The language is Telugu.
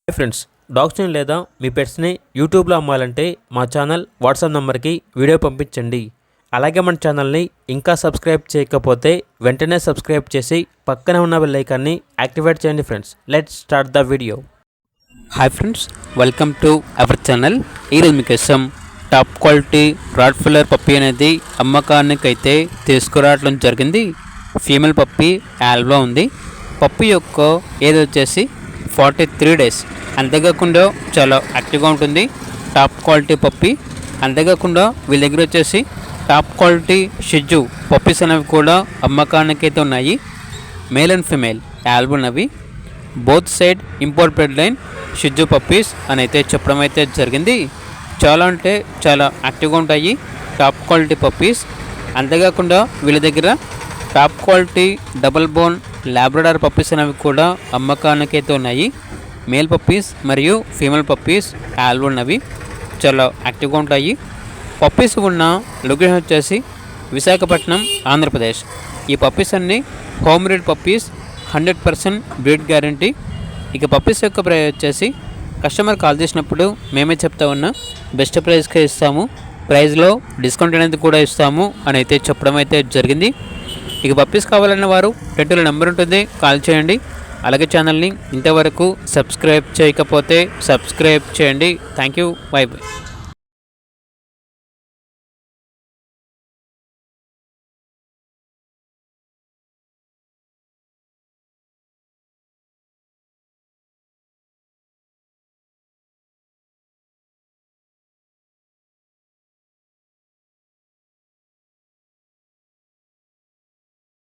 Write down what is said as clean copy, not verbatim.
హాయ్ ఫ్రెండ్స్, డాగ్స్ని లేదా మీ పెట్స్ని యూట్యూబ్లో అమ్మాలంటే మా ఛానల్ వాట్సాప్ నెంబర్కి వీడియో పంపించండి. అలాగే మన ఛానల్ని ఇంకా సబ్స్క్రైబ్ చేయకపోతే వెంటనే సబ్స్క్రైబ్ చేసి పక్కనే ఉన్న బెల్ ఐకాన్ని యాక్టివేట్ చేయండి. Friends, let's start the video. Hi friends, welcome to our channel. ఈరోజు మీకోసం టాప్ క్వాలిటీ రాట్ఫిల్లర్ పప్పీ అనేది అమ్మకానికి అయితే తీసుకురావడం జరిగింది. ఫీమేల్ పప్పీ యాల్వ్లో ఉంది. పప్పీ యొక్క ఏజ్ వచ్చేసి 43 days. అంతేకాకుండా చాలా యాక్టివ్గా ఉంటుంది. Top quality puppy. అంతేకాకుండా వీళ్ళ దగ్గర వచ్చేసి టాప్ క్వాలిటీ షిజ్జు పప్పీస్ అనేవి కూడా అమ్మకానికి అయితే ఉన్నాయి. మేల్ అండ్ ఫిమేల్ యాల్బ్ ఉన్నవి. Both side import breed line షిజ్జు పప్పీస్ అని అయితే చెప్పడం అయితే జరిగింది. చాలా అంటే చాలా యాక్టివ్గా ఉంటాయి టాప్ క్వాలిటీ పప్పీస్. అంతేకాకుండా వీళ్ళ దగ్గర top quality double bone Labrador puppies అనేవి కూడా అమ్మకానికి అయితే ఉన్నాయి. మేల్ పప్పీస్ మరియు ఫీమేల్ పప్పీస్ యాల్బ్ ఉన్నవి. చాలా యాక్టివ్గా ఉంటాయి. పప్పీస్ ఉన్న లొకేషన్ వచ్చేసి విశాఖపట్నం, ఆంధ్రప్రదేశ్. ఈ పప్పీస్ అన్నీ home breed puppies, 100% breed guarantee. ఇక పప్పీస్ యొక్క ప్రైస్ వచ్చేసి కస్టమర్ కాల్ చేసినప్పుడు మేమే చెప్తా ఉన్నా బెస్ట్ ప్రైస్కే ఇస్తాము, ప్రైస్లో డిస్కౌంట్ అనేది కూడా ఇస్తాము అని అయితే చెప్పడం అయితే జరిగింది. ఇక పప్పీస్ కావాలన్న వారు టైటిల్ నెంబర్ ఉంటుంది, కాల్ చేయండి. అలాగే ఛానల్ని ఇంతవరకు సబ్స్క్రైబ్ చేయకపోతే సబ్స్క్రైబ్ చేయండి. Thank you. By by.